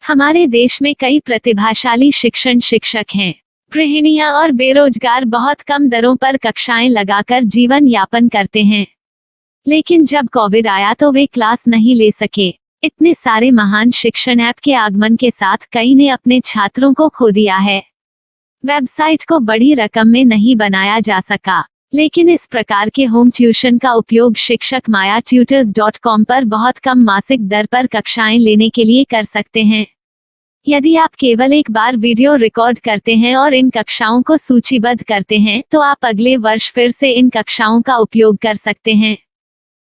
हमारे देश में कई प्रतिभाशाली शिक्षण शिक्षक हैं। गृहिणियां और बेरोजगार बहुत कम दरों पर कक्षाएं लगाकर जीवन यापन करते हैं। लेकिन जब कोविड आया तो वे क्लास नहीं ले सके। इतने सारे महान शिक्षण ऐप के आगमन के साथ कई ने अपने छात्रों को खो दिया है। वेबसाइट को बड़ी रकम में नहीं बनाया जा सका, लेकिन इस प्रकार के होम ट्यूशन का उपयोग शिक्षक myatutors.com पर बहुत कम मासिक दर पर कक्षाएं लेने के लिए कर सकते हैं। यदि आप केवल एक बार वीडियो रिकॉर्ड करते हैं और इन कक्षाओं को सूचीबद्ध करते हैं तो आप अगले वर्ष फिर से इन कक्षाओं का उपयोग कर सकते हैं।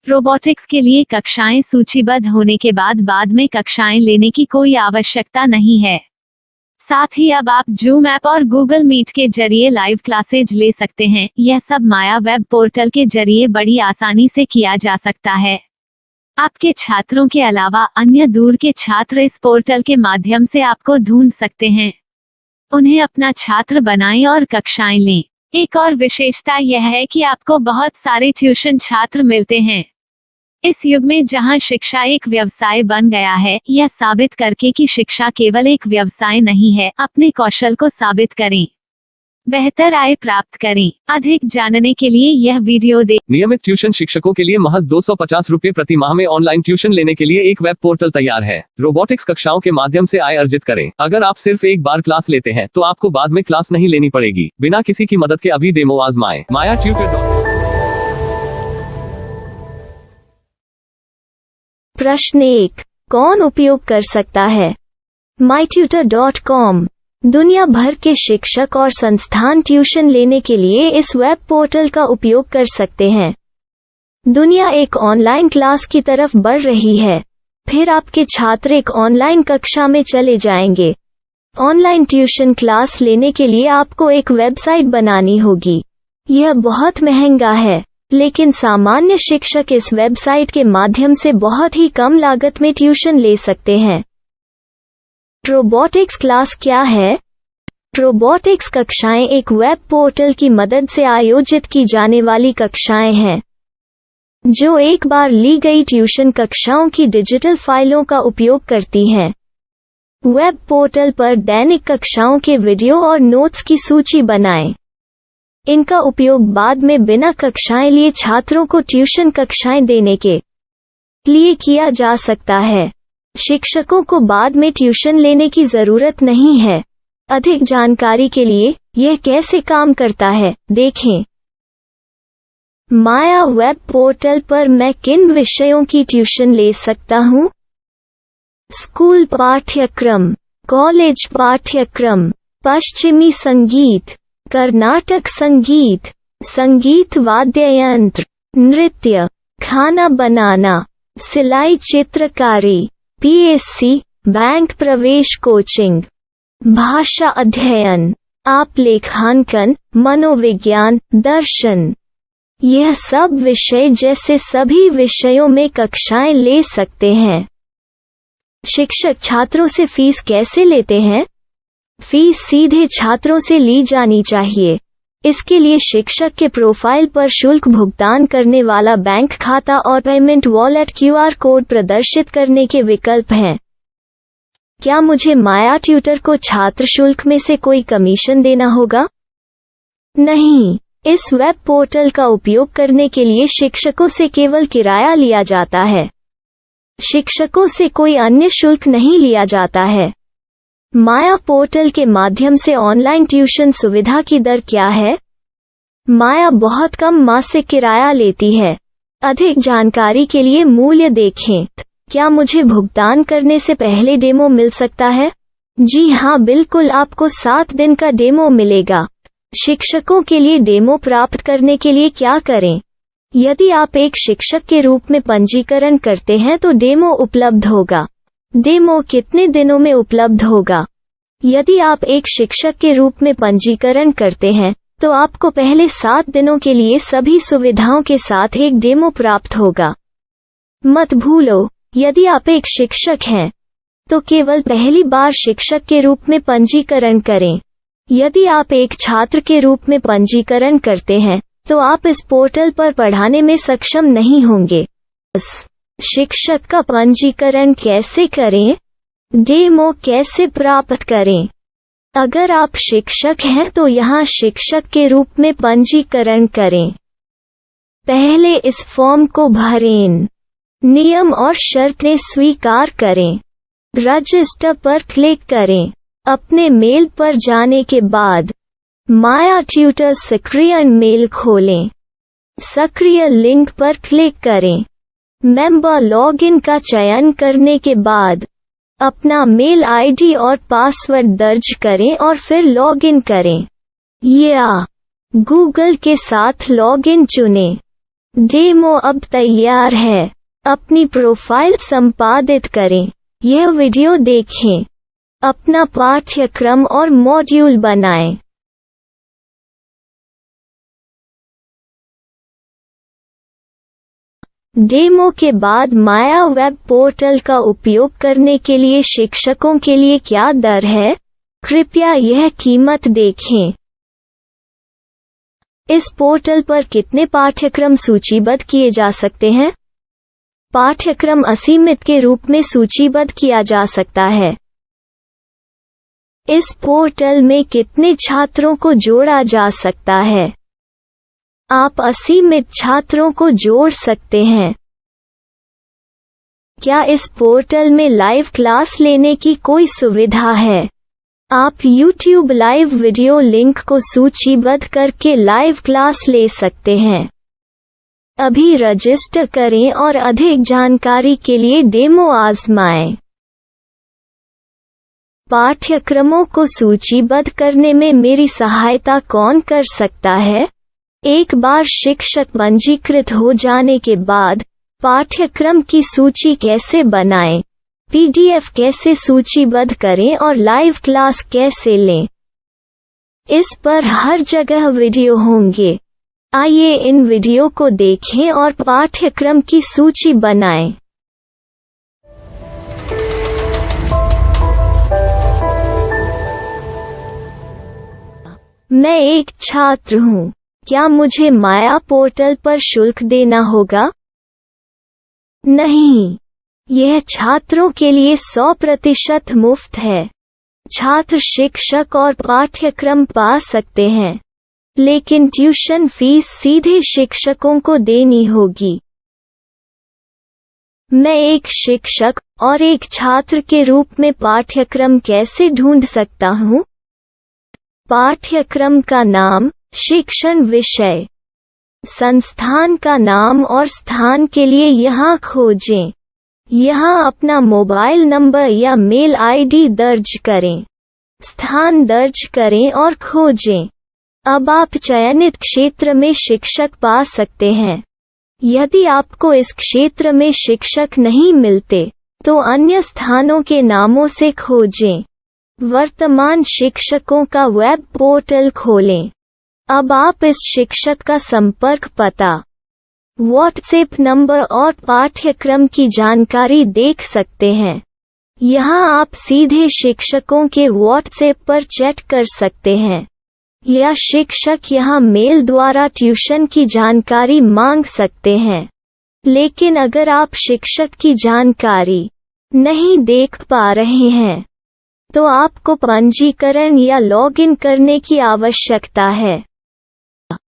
रोबोटिक्स के लिए कक्षाएं सूचीबद्ध होने के बाद में कक्षाएं लेने की कोई आवश्यकता नहीं है। साथ ही अब आप जूम ऐप और गूगल मीट के जरिए लाइव क्लासेज ले सकते हैं। यह सब माया वेब पोर्टल के जरिए बड़ी आसानी से किया जा सकता है। आपके छात्रों के अलावा अन्य दूर के छात्र इस पोर्टल के माध्यम से आपको ढूंढ सकते हैं। उन्हें अपना छात्र बनाएं और कक्षाएं लें। एक और विशेषता यह है कि आपको बहुत सारे ट्यूशन छात्र मिलते हैं। इस युग में जहां शिक्षा एक व्यवसाय बन गया है, यह साबित करके कि शिक्षा केवल एक व्यवसाय नहीं है, अपने कौशल को साबित करें, बेहतर आय प्राप्त करें। अधिक जानने के लिए यह वीडियो देखें। नियमित ट्यूशन शिक्षकों के लिए महज 250 रुपए प्रति माह में ऑनलाइन ट्यूशन लेने के लिए एक वेब पोर्टल तैयार है। रोबोटिक्स कक्षाओं के माध्यम से आय अर्जित करें। अगर आप सिर्फ एक बार क्लास लेते हैं तो आपको बाद में क्लास नहीं लेनी पड़ेगी। बिना किसी की मदद के अभी डेमो आजमाएं। myatutors.com। प्रश्न 1, कौन उपयोग कर सकता है? mytutor.com दुनिया भर के शिक्षक और संस्थान ट्यूशन लेने के लिए इस वेब पोर्टल का उपयोग कर सकते हैं। दुनिया एक ऑनलाइन क्लास की तरफ बढ़ रही है। फिर आपके छात्र एक ऑनलाइन कक्षा में चले जाएंगे। ऑनलाइन ट्यूशन क्लास लेने के लिए आपको एक वेबसाइट बनानी होगी। यह बहुत महंगा है, लेकिन सामान्य शिक्षक इस वेबसाइट के माध्यम से बहुत ही कम लागत में ट्यूशन ले सकते हैं। रोबोटिक्स क्लास क्या है? रोबोटिक्स कक्षाएं एक वेब पोर्टल की मदद से आयोजित की जाने वाली कक्षाएं हैं, जो एक बार ली गई ट्यूशन कक्षाओं की डिजिटल फाइलों का उपयोग करती हैं। वेब पोर्टल पर दैनिक कक्षाओं के वीडियो और नोट्स की सूची बनाएं। इनका उपयोग बाद में बिना कक्षाएं लिए छात्रों को ट्यूशन कक्षाएं देने के लिए किया जा सकता है। शिक्षकों को बाद में ट्यूशन लेने की जरूरत नहीं है। अधिक जानकारी के लिए यह कैसे काम करता है, देखें। माया वेब पोर्टल पर मैं किन विषयों की ट्यूशन ले सकता हूँ? स्कूल पाठ्यक्रम, कॉलेज पाठ्यक्रम, पश्चिमी संगीत, कर्नाटक संगीत, संगीत वाद्य यंत्र, नृत्य, खाना बनाना, सिलाई चित्रकारी, पीएससी, बैंक प्रवेश कोचिंग, भाषा अध्ययन, आप लेखांकन, मनोविज्ञान, दर्शन। यह सब विषय जैसे सभी विषयों में कक्षाएं ले सकते हैं। शिक्षक छात्रों से फीस कैसे लेते हैं? फीस सीधे छात्रों से ली जानी चाहिए। इसके लिए शिक्षक के प्रोफाइल पर शुल्क भुगतान करने वाला बैंक खाता और पेमेंट वॉलेट क्यूआर कोड प्रदर्शित करने के विकल्प हैं। क्या मुझे माया ट्यूटर को छात्र शुल्क में से कोई कमीशन देना होगा? नहीं, इस वेब पोर्टल का उपयोग करने के लिए शिक्षकों से केवल किराया लिया जाता है। शिक्षकों से कोई अन्य शुल्क नहीं लिया जाता है। माया पोर्टल के माध्यम से ऑनलाइन ट्यूशन सुविधा की दर क्या है? माया बहुत कम मासिक किराया लेती है। अधिक जानकारी के लिए मूल्य देखें। क्या मुझे भुगतान करने से पहले डेमो मिल सकता है? जी हाँ, बिल्कुल, आपको 7 दिन का डेमो मिलेगा। शिक्षकों के लिए डेमो प्राप्त करने के लिए क्या करें? यदि आप एक शिक्षक के रूप में पंजीकरण करते हैं तो डेमो उपलब्ध होगा। डेमो कितने दिनों में उपलब्ध होगा? यदि आप एक शिक्षक के रूप में पंजीकरण करते हैं तो आपको पहले 7 दिनों के लिए सभी सुविधाओं के साथ एक डेमो प्राप्त होगा। मत भूलो, यदि आप एक शिक्षक हैं तो केवल पहली बार शिक्षक के रूप में पंजीकरण करें। यदि आप एक छात्र के रूप में पंजीकरण करते हैं तो आप इस पोर्टल पर पढ़ाने में सक्षम नहीं होंगे। शिक्षक का पंजीकरण कैसे करें? डेमो कैसे प्राप्त करें? अगर आप शिक्षक हैं तो यहाँ शिक्षक के रूप में पंजीकरण करें। पहले इस फॉर्म को भरें। नियम और शर्तें स्वीकार करें। रजिस्टर पर क्लिक करें। अपने मेल पर जाने के बाद माया ट्यूटर सक्रिय मेल खोलें। सक्रिय लिंक पर क्लिक करें। मेंबर लॉगिन का चयन करने के बाद अपना मेल आईडी और पासवर्ड दर्ज करें और फिर लॉगिन करें या गूगल के साथ लॉगिन चुनें। डेमो अब तैयार है। अपनी प्रोफाइल संपादित करें। यह वीडियो देखें। अपना पाठ्यक्रम और मॉड्यूल बनाएं। डेमो के बाद माया वेब पोर्टल का उपयोग करने के लिए शिक्षकों के लिए क्या दर है? कृपया यह कीमत देखें। इस पोर्टल पर कितने पाठ्यक्रम सूचीबद्ध किए जा सकते हैं? पाठ्यक्रम असीमित के रूप में सूचीबद्ध किया जा सकता है। इस पोर्टल में कितने छात्रों को जोड़ा जा सकता है? आप असीमित छात्रों को जोड़ सकते हैं। क्या इस पोर्टल में लाइव क्लास लेने की कोई सुविधा है? आप YouTube लाइव वीडियो लिंक को सूचीबद्ध करके लाइव क्लास ले सकते हैं। अभी रजिस्टर करें और अधिक जानकारी के लिए डेमो आजमाएं। पाठ्यक्रमों को सूचीबद्ध करने में मेरी सहायता कौन कर सकता है? एक बार शिक्षक पंजीकृत हो जाने के बाद पाठ्यक्रम की सूची कैसे बनाएं? PDF कैसे सूचीबद्ध करें और लाइव क्लास कैसे लें? इस पर हर जगह वीडियो होंगे। आइए इन वीडियो को देखें और पाठ्यक्रम की सूची बनाएं। मैं एक छात्र हूँ। क्या मुझे माया पोर्टल पर शुल्क देना होगा? नहीं, यह छात्रों के लिए 100% मुफ्त है। छात्र शिक्षक और पाठ्यक्रम पा सकते हैं, लेकिन ट्यूशन फीस सीधे शिक्षकों को देनी होगी। मैं एक शिक्षक और एक छात्र के रूप में पाठ्यक्रम कैसे ढूंढ सकता हूँ? पाठ्यक्रम का नाम, शिक्षण विषय, संस्थान का नाम और स्थान के लिए यहाँ खोजें। यहाँ अपना मोबाइल नंबर या मेल आईडी दर्ज करें। स्थान दर्ज करें और खोजें। अब आप चयनित क्षेत्र में शिक्षक पा सकते हैं। यदि आपको इस क्षेत्र में शिक्षक नहीं मिलते, तो अन्य स्थानों के नामों से खोजें। वर्तमान शिक्षकों का वेब पोर्टल खोलें। अब आप इस शिक्षक का संपर्क पता, व्हाट्सएप नंबर और पाठ्यक्रम की जानकारी देख सकते हैं। यहाँ आप सीधे शिक्षकों के व्हाट्सएप पर चैट कर सकते हैं या शिक्षक यहाँ मेल द्वारा ट्यूशन की जानकारी मांग सकते हैं। लेकिन अगर आप शिक्षक की जानकारी नहीं देख पा रहे हैं, तो आपको पंजीकरण या लॉगिन करने की आवश्यकता है।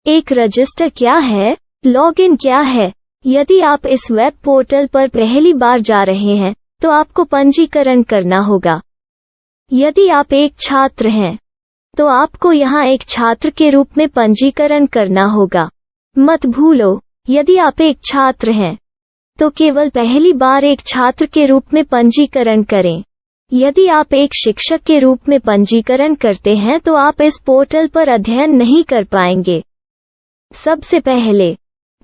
एक रजिस्टर क्या है? लॉगिन क्या है? यदि आप इस वेब पोर्टल पर पहली बार जा रहे हैं, तो आपको पंजीकरण करना होगा। यदि आप एक छात्र हैं, तो आपको यहाँ एक छात्र के रूप में पंजीकरण करना होगा। मत भूलो, यदि आप एक छात्र हैं, तो केवल पहली बार एक छात्र के रूप में पंजीकरण करें। यदि आप एक शिक्षक के रूप में पंजीकरण करते हैं, तो आप इस पोर्टल पर अध्ययन नहीं कर पाएंगे। सबसे पहले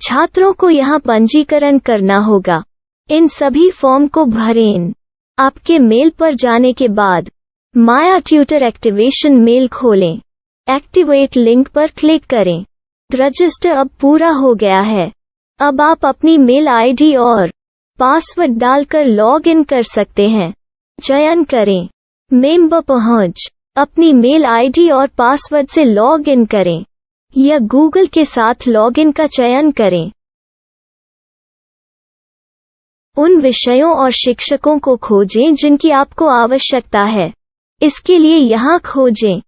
छात्रों को यहाँ पंजीकरण करना होगा। इन सभी फॉर्म को भरें। आपके मेल पर जाने के बाद माया ट्यूटर एक्टिवेशन मेल खोलें। एक्टिवेट लिंक पर क्लिक करें। रजिस्टर अब पूरा हो गया है। अब आप अपनी मेल आईडी और पासवर्ड डालकर लॉग इन कर सकते हैं। चयन करें मेंबर पहुंच। अपनी मेल आईडी और पासवर्ड से लॉग इन करें या गूगल के साथ लॉगिन का चयन करें। उन विषयों और शिक्षकों को खोजें जिनकी आपको आवश्यकता है। इसके लिए यहाँ खोजें।